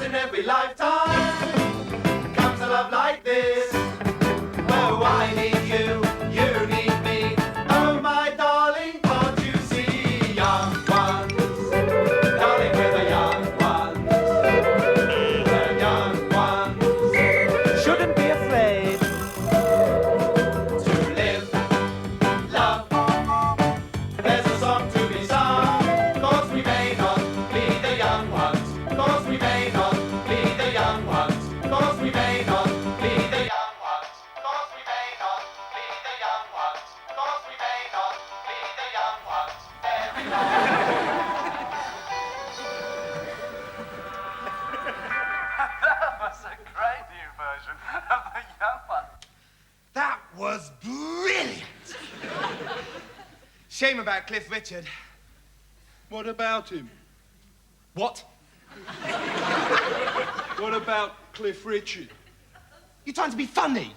in every lifetime comes a love like this. Oh, I need you, you need me. Oh, my darling, can't you see? Young ones, darling, we're the young ones. The young ones shouldn't be afraid to live, love. There's a song to be sung, 'cause we may not be the young ones. 'Cause we may not be the young ones. 'Cause we may not be the young ones. 'Cause we may not be the young ones. 'Cause we may not be the young ones. Every That was a great new version of the young one. That was brilliant. Shame about Cliff Richard. What about him? What? What about Cliff Richard? You trying to be funny?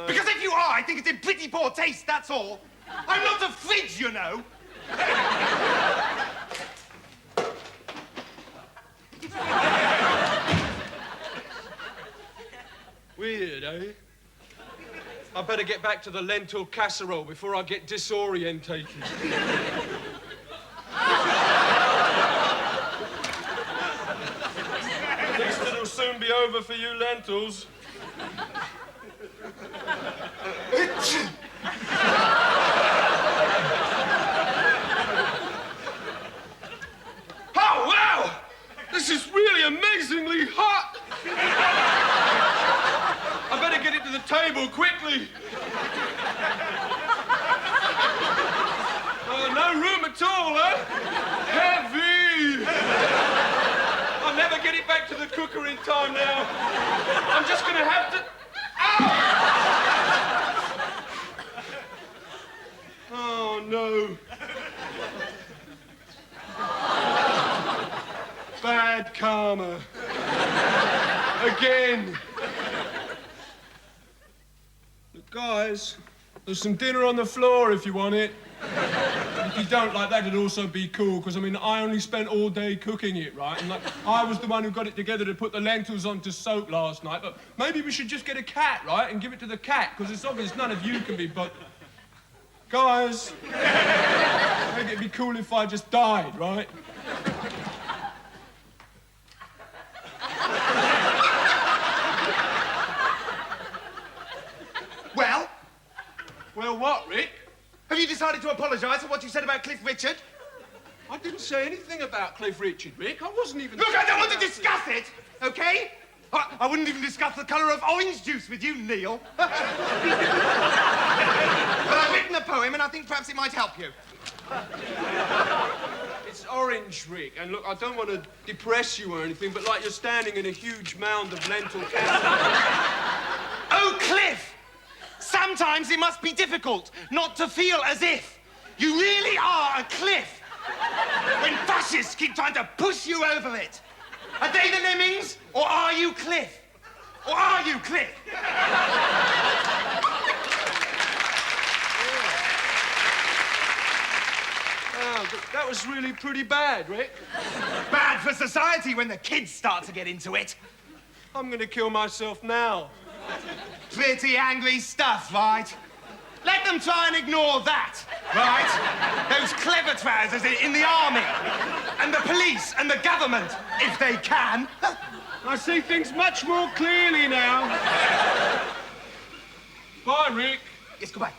Because if you are, I think it's in pretty poor taste, that's all. I'm not a fridge, you know. Weird, eh? I better get back to the lentil casserole before I get disorientated. At least it'll soon be over for you lentils. Oh, wow! This is really amazingly hot! I better get it to the table quickly. Oh, no room at all, huh? Heavy! I'll never get it back to the cooker in time now. I'm just gonna have to... Ow! Oh, no. Bad karma. Again. Look, guys, there's some dinner on the floor if you want it. If you don't like that, it'd also be cool, because, I mean, I only spent all day cooking it, right? And, like, I was the one who got it together to put the lentils on to soak last night, but maybe we should just get a cat, right, and give it to the cat, because it's obvious none of you can be bothered. Guys, I think it'd be cool if I just died, right? Well? Well, what, Rick? Have you decided to apologise for what you said about Cliff Richard? I didn't say anything about Cliff Richard, Rick. I wasn't even... Look, I don't want to discuss it, okay? I wouldn't even discuss the colour of orange juice with you, Neil. But I've written a poem, and I think perhaps it might help you. It's orange, Rick, and look, I don't want to depress you or anything, but like you're standing in a huge mound of lentil casserole. Oh, Cliff! Sometimes it must be difficult not to feel as if you really are a cliff when fascists keep trying to push you over it. Are they the lemmings, or are you Cliff? Or are you Cliff? Oh, that was really pretty bad, Rick. Bad for society when the kids start to get into it. I'm going to kill myself now. Pretty angry stuff, right? Let them try and ignore that, right? Those clever trousers in the army, and the police, and the government, if they can. I see things much more clearly now. Bye, Rick. Yes, goodbye.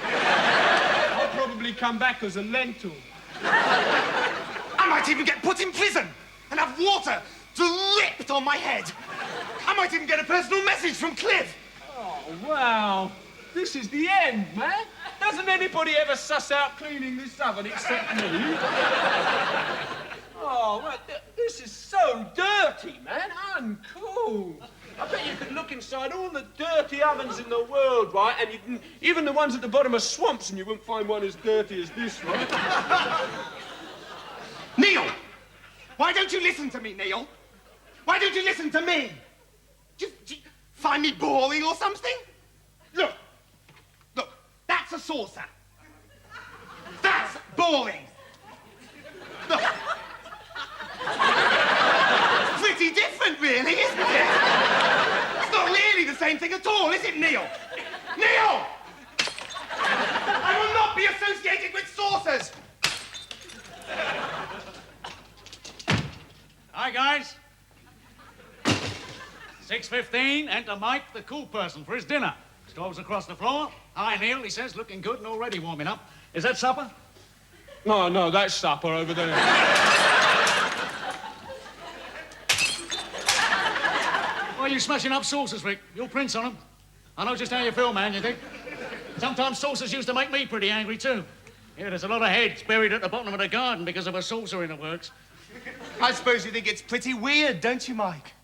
I'll probably come back as a lentil. I might even get put in prison and have water dripped on my head. I might even get a personal message from Cliff. Oh, wow. This is the end, man. Doesn't anybody ever suss out cleaning this oven except me? Oh, well, this is so dirty, man. Uncool. I bet you could look inside all the dirty ovens in the world, right? And you can, even the ones at the bottom of swamps, and you wouldn't find one as dirty as this, right? Neil! Why don't you listen to me, Neil? Why don't you listen to me? Do you find me boring or something? Look, that's a saucer. That's boring. Look. different, really, isn't it? It's not really the same thing at all, is it, Neil? Neil! I will not be associated with saucers! Hi, guys. 6:15, enter Mike, the cool person, for his dinner. Strolls across the floor. Hi, Neil, he says, looking good and already warming up. Is that supper? No, that's supper over there. Why are you smashing up saucers, Rick? Your prints on them. I know just how you feel, man, you think? Sometimes saucers used to make me pretty angry, too. Yeah, there's a lot of heads buried at the bottom of the garden because of a saucer in the works. I suppose you think it's pretty weird, don't you, Mike?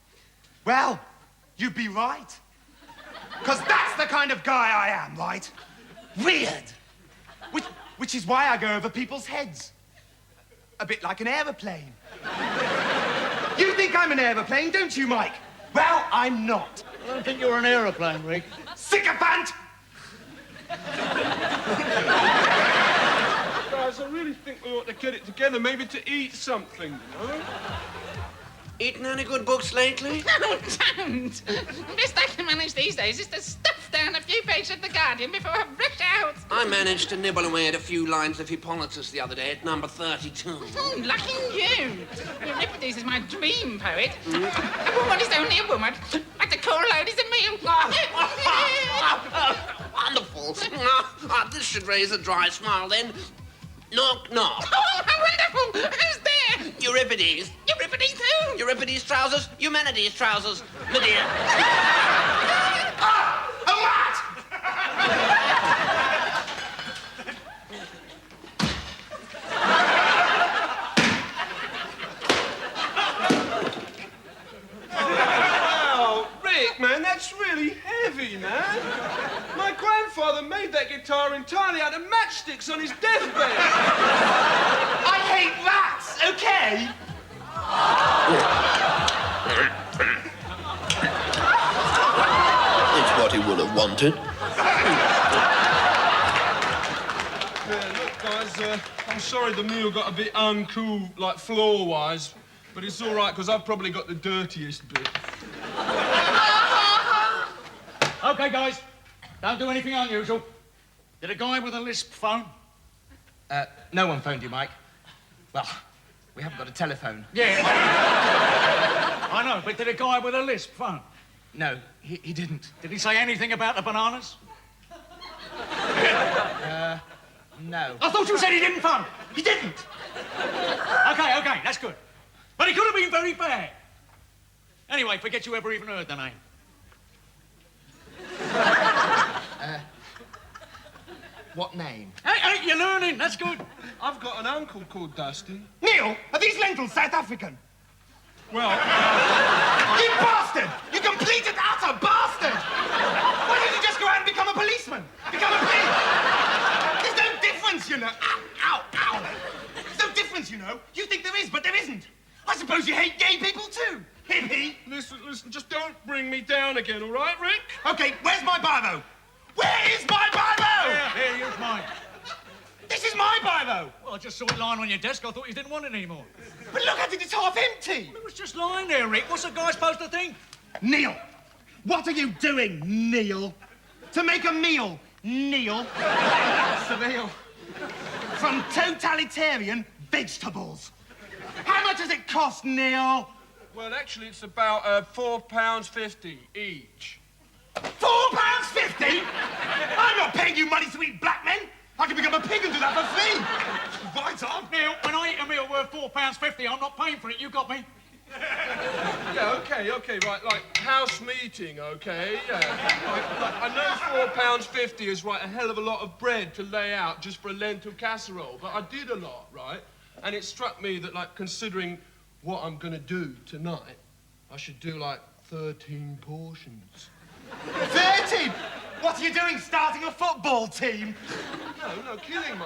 Well, you'd be right. Because that's the kind of guy I am, right? Weird. Which is why I go over people's heads. A bit like an aeroplane. You think I'm an aeroplane, don't you, Mike? Well, I'm not. I don't think you're an aeroplane, Rick. Sycophant! Guys, I really think we ought to get it together, maybe to eat something, you know? Eaten any good books lately? No, don't. The best I can manage these days is to stuff down a few pages of The Guardian before I rush out. I managed to nibble away at a few lines of Hippolytus the other day at number 32. Oh, lucky you. Euripides is my dream poet. A woman is only a woman, but the core load is a meal. Wonderful. This should raise a dry smile then. Knock, knock. Oh, how wonderful. Who's there? Euripides. Euripides who? Euripides' trousers, Humanities' trousers. Medea. Ah! A rat! Wow, Rick, man, that's really heavy, man. My grandfather made that guitar entirely out of matchsticks on his deathbed. I hate rats, okay? It's what he would have wanted. Yeah, look, guys, I'm sorry the meal got a bit uncool, like floor-wise, but it's all right, because I've probably got the dirtiest bit. Okay, guys, don't do anything unusual. Did a guy with a lisp phone? No one phoned you, Mike. Well, we haven't got a telephone. Yeah. I know, but did a guy with a lisp phone? No, he didn't. Did he say anything about the bananas? No. I thought you said he didn't phone. He didn't. Okay, that's good. But he could have been very bad. Anyway, forget you ever even heard the name. What name? Hey, you're learning. That's good. I've got an uncle called Dusty. Neil, are these lentils South African? Well, You bastard! You complete and utter bastard! Why don't you just go out and become a policeman? Become a police! There's no difference, you know. Ow, ow, ow. There's no difference, you know. You think there is, but there isn't. I suppose you hate gay people too. Hippie. listen, just don't bring me down again, all right, Rick? Okay, where's my biro? Where is my biro? Here, use mine. This is my biro. Well, I just saw it lying on your desk. I thought you didn't want it anymore. But look at it, it's half empty. It was just lying there, Rick. What's a guy supposed to think? Neil, what are you doing, Neil? To make a meal, Neil. Surreal. From totalitarian vegetables. How much does it cost, Neil? Well, actually, it's about £4.50 each. £4.50? I'm not paying you money to eat black men. I can become a pig and do that for free. Right on. Neil, when I eat a meal worth £4.50, I'm not paying for it. You got me? Yeah, okay, right, like house meeting, okay, yeah. Like, I know £4.50 is, right, a hell of a lot of bread to lay out just for a lentil casserole, but I did a lot, right? And it struck me that, like, considering what I'm gonna do tonight, I should do, like, 13 portions. 13? What are you doing, starting a football team? No, killing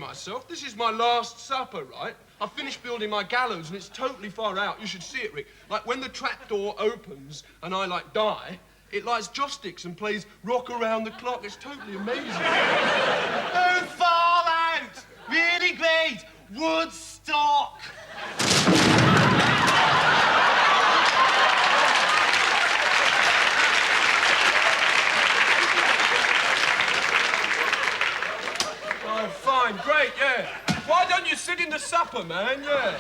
myself. This is my last supper, right? I finished building my gallows and it's totally far out. You should see it, Rick. Like, when the trapdoor opens and I, like, die, it lights joss sticks and plays Rock Around the Clock. It's totally amazing. Oh, fall out! Really great! Woodstock! Oh, fine, great, yeah. Why don't you sit in the supper, man? Yeah.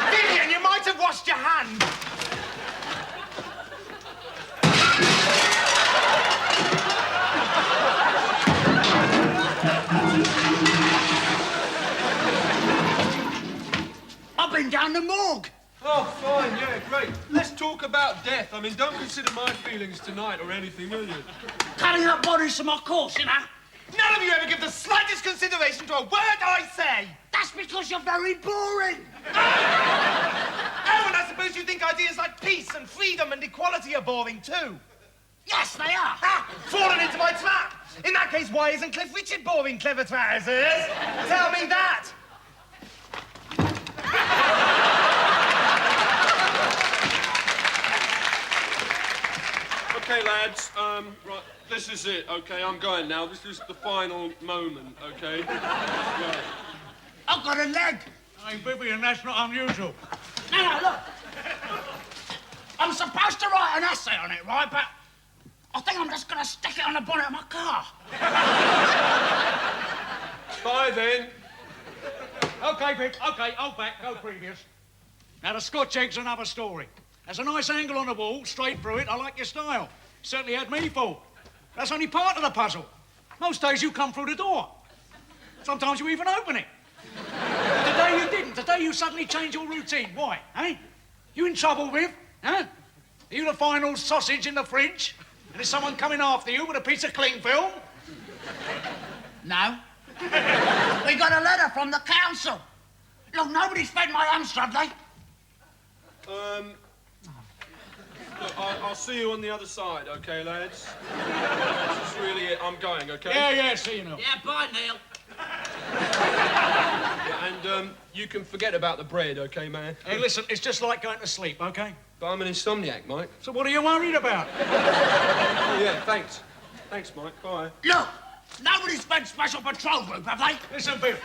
Vyvyan, you might have washed your hand. I've been down the morgue. Oh, fine, yeah, great. Let's talk about death. I mean, don't consider my feelings tonight or anything, will you? Cutting up bodies from my course, you know. None of you ever give the slightest consideration to a word I say. That's because you're very boring. Oh, and I suppose you think ideas like peace and freedom and equality are boring too. Yes, they are. Ha! Fallen into my trap. In that case, why isn't Cliff Richard boring, clever trousers? Tell me that. Okay, lads, right, this is it, okay? I'm going now. This is the final moment, okay? Right. I've got a leg. Hey, Vyvyan, that's not unusual. No, look. I'm supposed to write an essay on it, right? But I think I'm just going to stick it on the bonnet of my car. Bye, then. OK, Vic, OK, hold back, go previous. Now, the Scotch egg's another story. There's a nice angle on the wall, straight through it. I like your style. Certainly had me fooled. That's only part of the puzzle. Most days you come through the door. Sometimes you even open it. But today you didn't. Today you suddenly changed your routine. Why, eh? You in trouble, Viv? Huh? Are you the final sausage in the fridge? And is someone coming after you with a piece of cling film? No. We got a letter from the council. Look, nobody's fed my hamster, have they? Look, I'll see you on the other side, okay, lads? This is really it. I'm going, okay? Yeah, see you now. Yeah, bye, Neil. Yeah, and, you can forget about the bread, okay, man? Hey, listen, it's just like going to sleep, okay? But I'm an insomniac, Mike. So what are you worried about? Oh, yeah, thanks. Thanks, Mike. Bye. Look, nobody's fed Special Patrol Group, have they? Listen, Bill,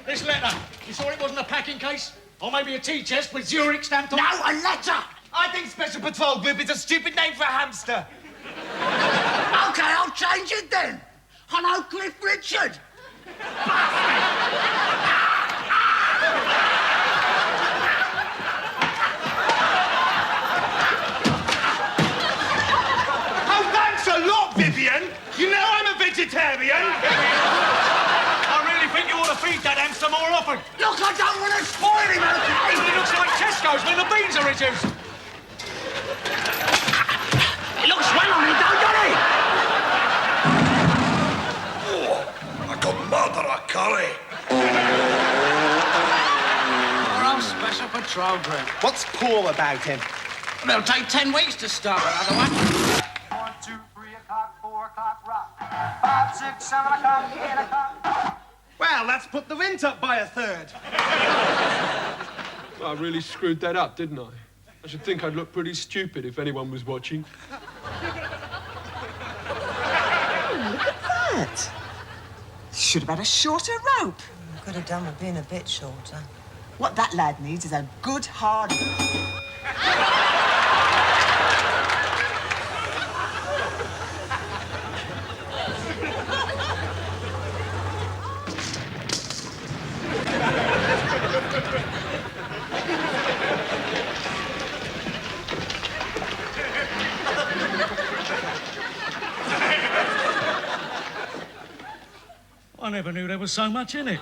this letter, you saw it wasn't a packing case? Or maybe a tea chest with Zurich stamped on? No, a letter! I think Special Patrol Group is a stupid name for a hamster. OK, I'll change it then. I know Cliff Richard. Oh, thanks a lot, Vyvyan. You know I'm a vegetarian. I really think you ought to feed that hamster more often. Look, I don't want to spoil him, OK? It looks like Tesco's when the beans are reduced. It looks well on me, don't it? I got murder a curry. Poor old Special Patrol Group. What's poor about him? It'll take 10 weeks to start another one. 1, 2, 3 o'clock, 4 o'clock, rock. 5, 6, 7 o'clock, 8 o'clock. Well, that's put the rent up by a third. Well, I really screwed that up, didn't I? I should think I'd look pretty stupid if anyone was watching. That. Should have had a shorter rope. Could have done with being a bit shorter. What that lad needs is a good hard... I never knew there was so much in it.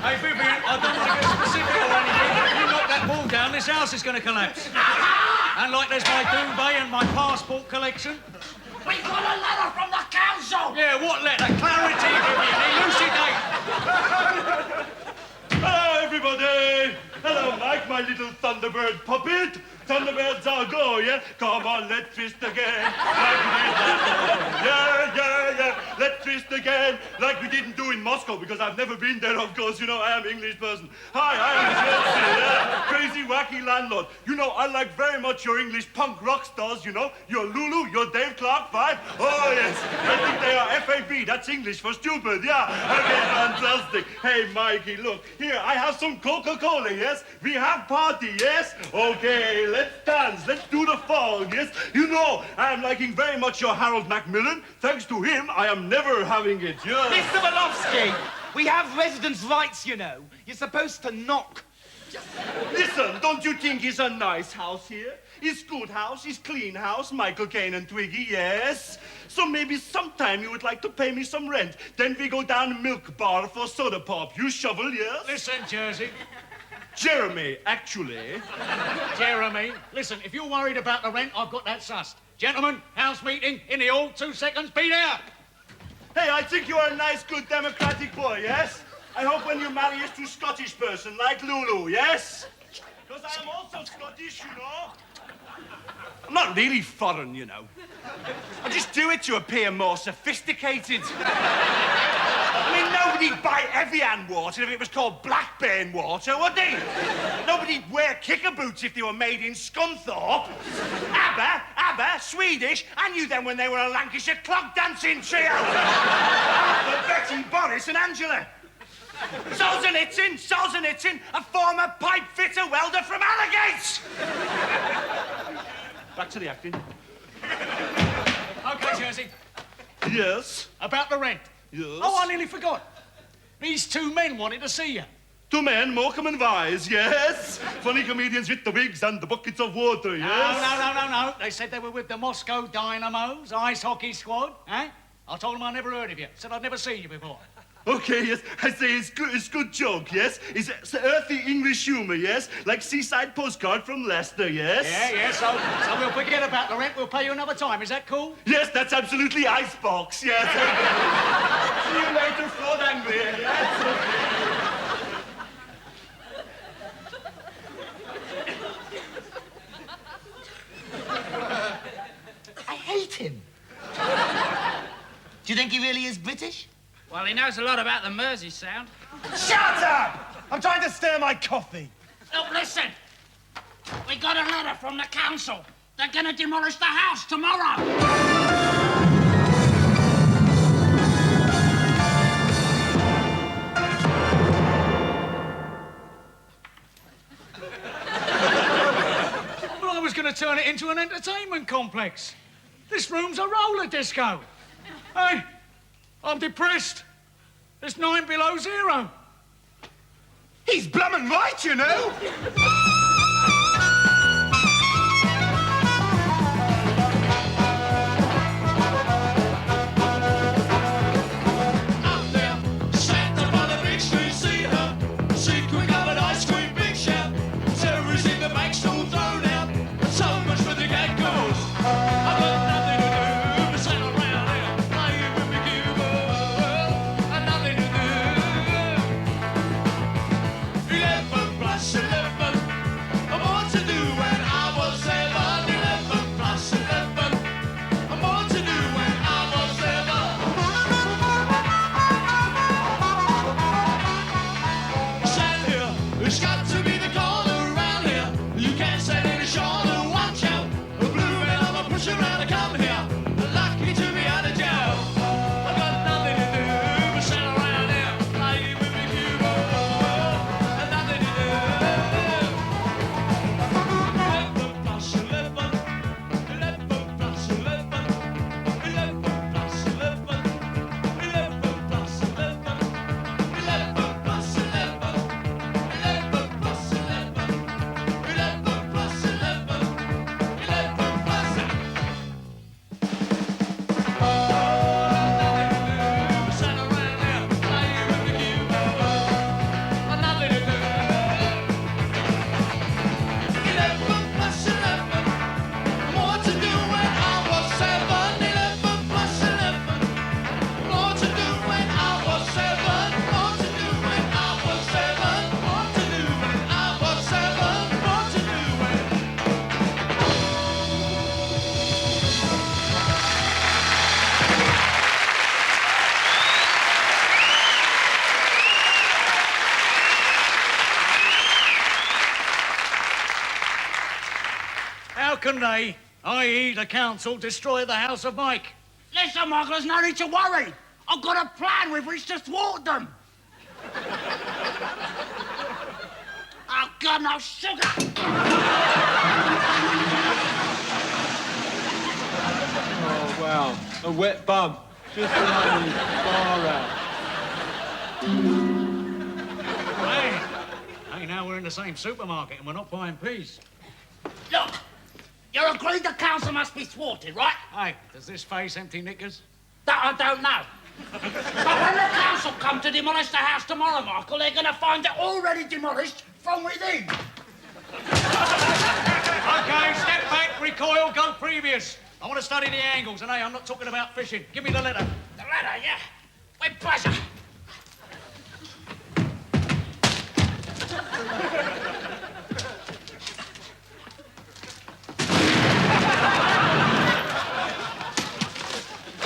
Hey, Vyvyan, I don't want to get specific or anything, but if you knock that wall down, this house is going to collapse. And like there's my duvet and my passport collection. We got a letter from the council. Yeah, what letter? Clarity, Vyvyan. Elucidate. Hello, everybody. Hello, Mike, my little Thunderbird puppet. Thunderbirds are go, yeah? Come on, let's twist again. Like we did last time. Yeah. Let's twist again. Like we didn't do in Moscow, because I've never been there, of course. You know, I am English person. Hi, I am Chelsea, yeah? Crazy, wacky landlord. You know, I like very much your English punk rock stars, you know? Your Lulu, your Dave Clark 5. Oh, yes. I think they are FAB. That's English for stupid, yeah? Okay, fantastic. Hey, Mikey, look. Here, I have some Coca-Cola, yes? We have party, yes? Okay, let's dance. Let's do the fog, yes? You know, I am liking very much your Harold Macmillan. Thanks to him, I am never having it, yes. Mr. Malofsky, we have residence rights, you know. You're supposed to knock. Listen, don't you think it's a nice house here? It's good house, it's clean house, Michael Caine and Twiggy, yes? So maybe sometime you would like to pay me some rent. Then we go down Milk Bar for soda pop. You shovel, yes? Listen, Jersey. Jeremy, actually. Jeremy, listen, if you're worried about the rent, I've got that sussed. Gentlemen, house meeting in the hall, 2 seconds, be there. Hey, I think you are a nice, good, democratic boy, yes? I hope when you marry us to a Scottish person like Lulu, yes? Because I am also Scottish, you know. I'm not really foreign, you know. I just do it to appear more sophisticated. I mean, nobody'd buy Evian water if it was called Blackburn water, would they? Nobody'd wear kicker boots if they were made in Scunthorpe. ABBA, Swedish. I knew them when they were a Lancashire clog dancing trio. Betty, Boris and Angela. Solzhenitsyn, a former pipe fitter welder from Allagate. Back to the acting. OK, Jersey. Yes? About the rent. Yes? Oh, I nearly forgot. These 2 men wanted to see you. 2 men, Morecambe and Wise, yes? Funny comedians with the wigs and the buckets of water, yes? No. They said they were with the Moscow Dynamos, ice hockey squad, eh? I told them I never heard of you. Said I'd never seen you before. Okay, yes, I say it's good joke, yes? It's earthy English humour, yes? Like seaside postcard from Leicester, yes? Yeah, so we'll forget about the rent, we'll pay you another time, is that cool? Yes, that's absolutely icebox, yes. See you later, Ford Anglia, yes? I hate him. Do you think he really is British? Well, he knows a lot about the Mersey sound. Shut up! I'm trying to stir my coffee. Look, listen. We got a letter from the council. They're gonna demolish the house tomorrow. Well, I was going to turn it into an entertainment complex. This room's a roller disco. Hey, I'm depressed. It's 9 below zero. He's blummin' right, you know. How can they, i.e. the council, destroy the house of Mike? Listen, Michael, there's no need to worry. I've got a plan with which to thwart them. Oh, God, no sugar. Oh, wow. A wet bum. Just like me. Far out. Hey, now we're in the same supermarket and we're not buying peas. Look, you agreed the council must be thwarted, right? Hey, does this face empty knickers? That I don't know. But when the council come to demolish the house tomorrow, Michael, they're going to find it already demolished from within. OK, step back, recoil, go previous. I want to study the angles, and hey, I'm not talking about fishing. Give me the letter. The letter, yeah. With pleasure.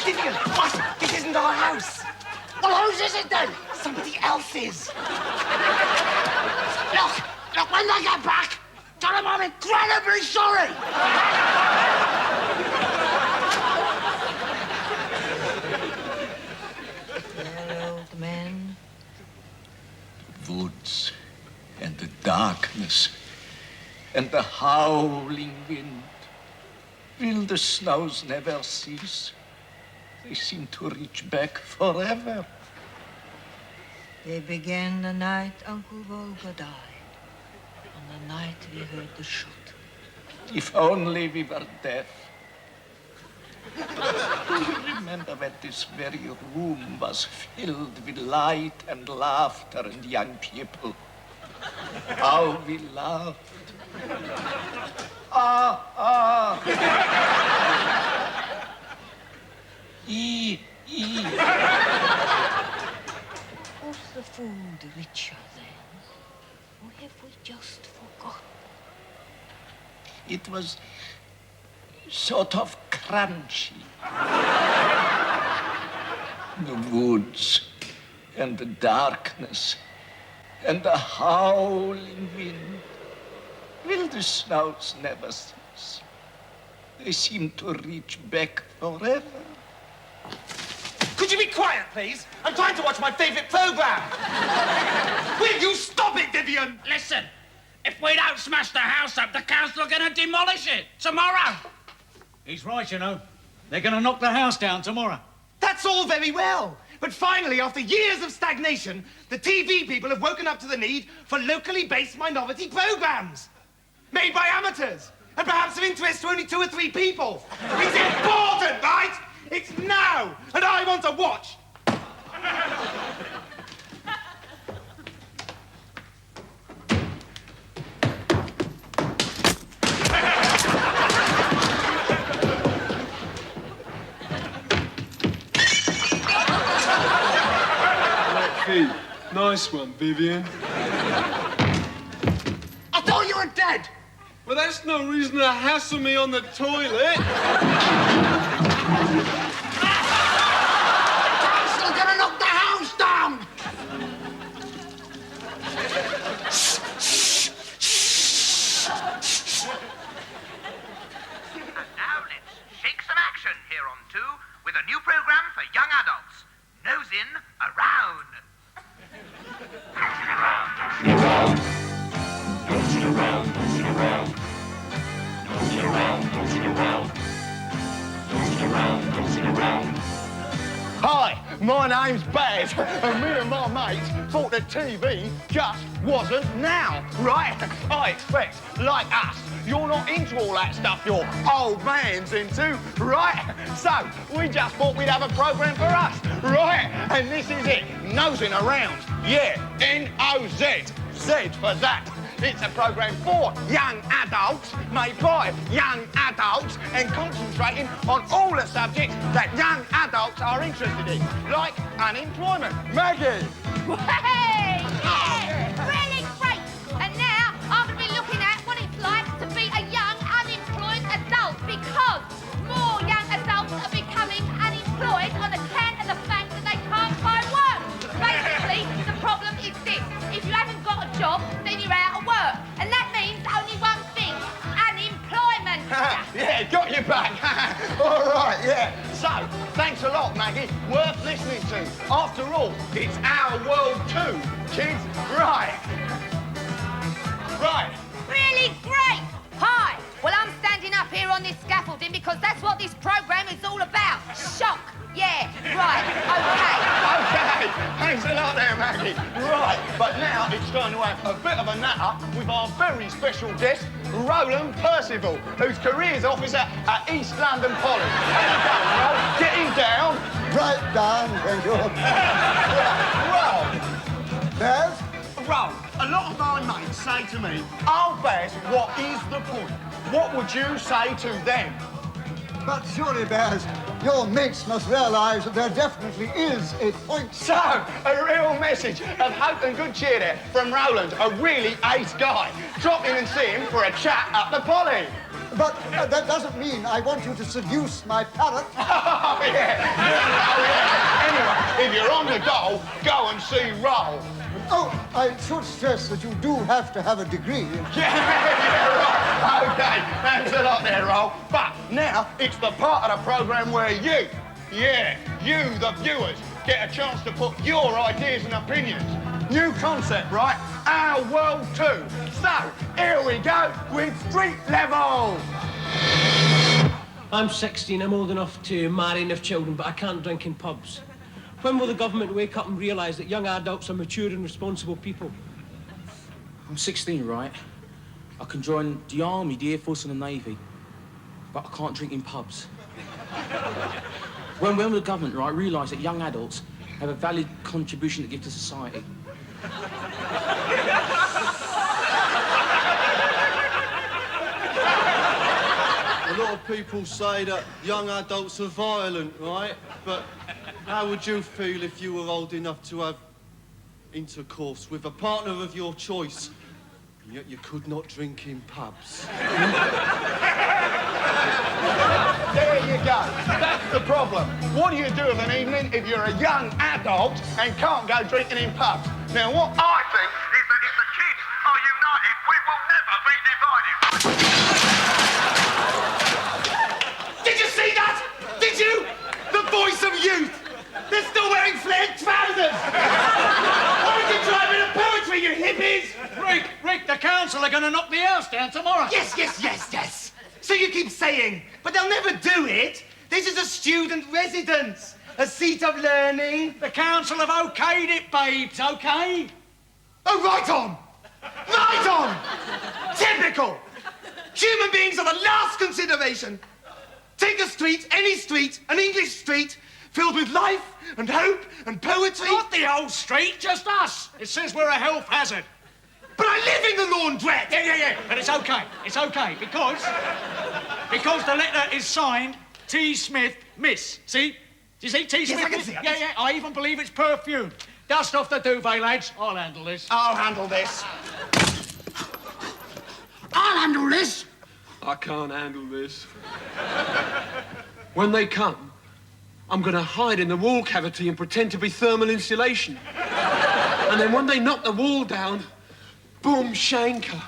Vyvyan, what? This isn't our house. Well, whose is it then? Somebody else's. Look, when they get back, tell them I'm incredibly sorry. Well, old man. Woods and the darkness and the howling wind. Will the snows never cease? They seem to reach back forever. They began the night Uncle Volga died. On the night we heard the shot. If only we were deaf. Do you remember when this very room was filled with light and laughter and young people? How we laughed. Was the food richer then? Or have we just forgotten? It was sort of crunchy. The woods and the darkness and the howling wind. Will the snows never cease? They seem to reach back forever. Could you be quiet, please? I'm trying to watch my favourite programme. Will you stop it, Vyvyan? Listen, if we don't smash the house up, the council are going to demolish it tomorrow. He's right, you know. They're going to knock the house down tomorrow. That's all very well. But finally, after years of stagnation, the TV people have woken up to the need for locally based minority programmes. Made by amateurs. And perhaps of interest to only 2 or 3 people. It's important, right? It's now. And I want to watch. Nice one, Vyvyan. I thought you were dead. Well, that's no reason to hassle me on the toilet. Council are going to knock the house down. And now let's shake some action here on 2 with a new program for young adults. Nose in, around. Hi, my name's Baz, and me and my mates thought that TV just wasn't now, right? I expect, like us, you're not into all that stuff your old man's into, right? So, we just thought we'd have a programme for us, right? And this is it, Nosing Around. Yeah, N-O-Z, Z for that. It's a programme for young adults, made by young adults, and concentrating on all the subjects that young adults are interested in, like unemployment. Maggie! Hey! Yeah! Really great! And now I'm going to be looking at what it's like to be a young unemployed adult, because more young adults are becoming unemployed on account of the fact that they can't find work. Basically, the problem is this. If you haven't got a job, then you're out of work. And that means only one thing, unemployment. Yeah, got your back. All right, yeah. So, thanks a lot, Maggie. Worth listening to. After all, it's our world too, kids. Right. Really great. Hi. Well, I'm standing up here on this scaffolding because that's what this programme is all about. Shock. Yeah, right, OK. OK, thanks a lot there, Maggie. Right, but now it's going to have a bit of a natter with our very special guest, Roland Percival, whose careers officer at East London Poly. How you going, Roland? Getting down. Right down, thank you. Well, Baz? Roland, a lot of my mates say to me, oh, Baz, what is the point? What would you say to them? But surely, Baz, your mates must realise that there definitely is a point. So, a real message of hope and good cheer there from Roland, a really ace guy. Drop in and see him for a chat at the Poly. But that doesn't mean I want you to seduce my parrot. Oh, yeah. Oh, yeah. Anyway, if you're on the go and see Roll. Oh, I should stress that you do have to have a degree. Yeah, right. OK, thanks a lot there, Roll. But now it's the part of the programme where you, the viewers, get a chance to put your ideas and opinions. New concept, right? Our world too. So, here we go with Street Level. I'm 16, I'm old enough to marry and have children, but I can't drink in pubs. When will the government wake up and realise that young adults are mature and responsible people? I'm 16, right? I can join the Army, the Air Force and the Navy, but I can't drink in pubs. When will the government, right, realise that young adults have a valid contribution to give to society? A lot of people say that young adults are violent, right? But how would you feel if you were old enough to have intercourse with a partner of your choice, and yet you could not drink in pubs? There you go. That's the problem. What do you do of an evening if you're a young adult and can't go drinking in pubs? Now, what I think is that if the kids are united, we will never be divided. Did you see that? Did you? The voice of youth. They're still wearing flared trousers. Why did you try a bit of poetry, you hippies? Rick, the council are going to knock the house down tomorrow. Yes. So you keep saying, but they'll never do it. This is a student residence, a seat of learning. The council have okayed it, babes, OK? Oh, right on. Right on. Typical. Human beings are the last consideration. Take a street, any street, an English street, filled with life and hope and poetry. Not the whole street, just us. It says we're a health hazard. But I live in the laundrette. Yeah. But it's OK, because the letter is signed T. Smith, Miss. See? Do you see T. Smith? Yes, I can see. Yeah. I even believe it's perfume. Dust off the duvet, lads. I'll handle this. I'll handle this. I'll handle this. I can't handle this. When they come, I'm going to hide in the wall cavity and pretend to be thermal insulation. And then when they knock the wall down, boom, shanker.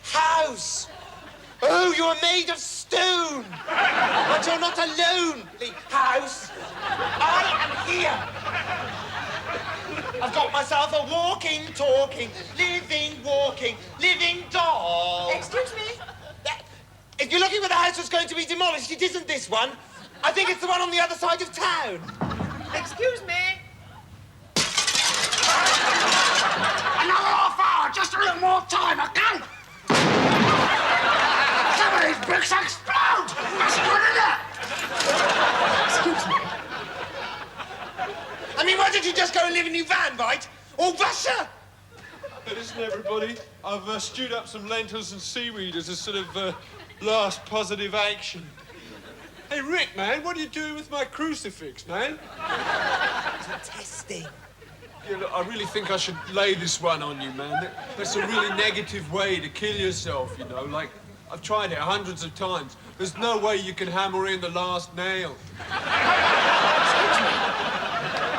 House! Oh, you're made of stone! But you're not alone, house! I am here! I've got myself a walking, talking, living doll! Excuse me? If you're looking for the house that's going to be demolished, it isn't this one. I think it's the one on the other side of town. Excuse me? Another half hour, just a little more time, okay? Some of these bricks explode! That's good enough! Excuse me? I mean, why don't you just go and live in your van, right? Or Russia? Listen, everybody, I've stewed up some lentils and seaweed as a sort of last positive action. Hey, Rick, man, what are you doing with my crucifix, man? It's a testing. Yeah, look, I really think I should lay this one on you, man. That's a really negative way to kill yourself, you know. Like, I've tried it hundreds of times. There's no way you can hammer in the last nail.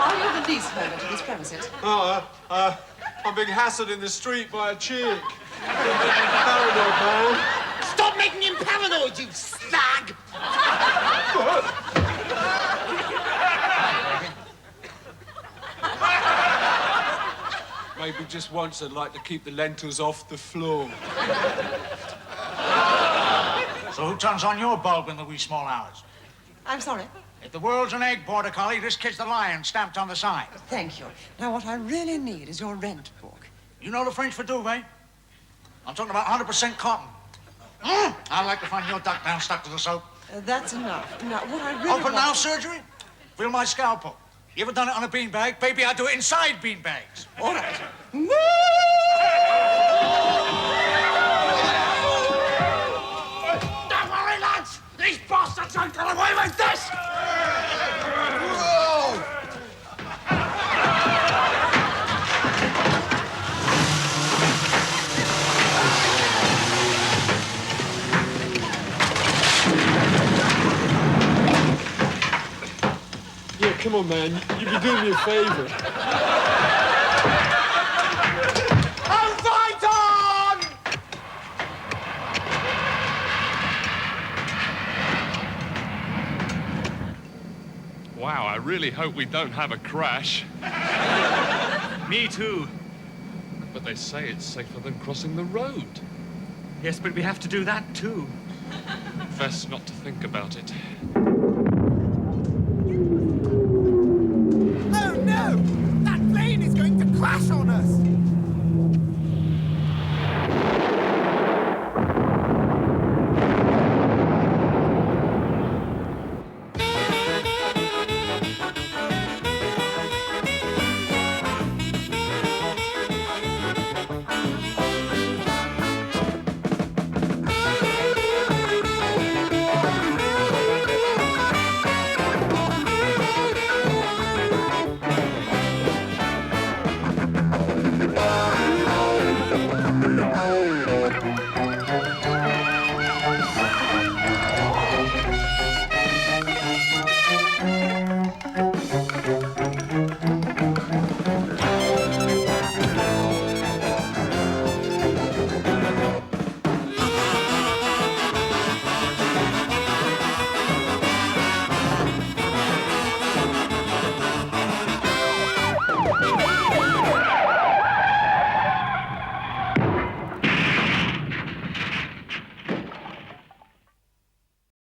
Are you the leaseholder to this premises? I'm being hassled in the street by a chick. Paranoid, man. Stop making him paranoid, you slag! Maybe just once I'd like to keep the lentils off the floor. So who turns on your bulb in the wee small hours? I'm sorry. If the world's an egg, Border Collie, this kid's the lion stamped on the side. Thank you. Now, what I really need is your rent book. You know the French for duvet? I'm talking about 100% cotton. I'd like to find your duck down stuck to the soap. That's enough. Now, what I really Open want... now surgery? Feel my scalpel. You ever done it on a beanbag? Baby, I do it inside beanbags. All right. Don't worry, lads! These bastards won't get away with this! Yeah, come on, man. You'd be doing me a favor. Wow, I really hope we don't have a crash. Me too. But they say it's safer than crossing the road. Yes, but we have to do that too. Best not to think about it. Oh, no! That plane is going to crash on us!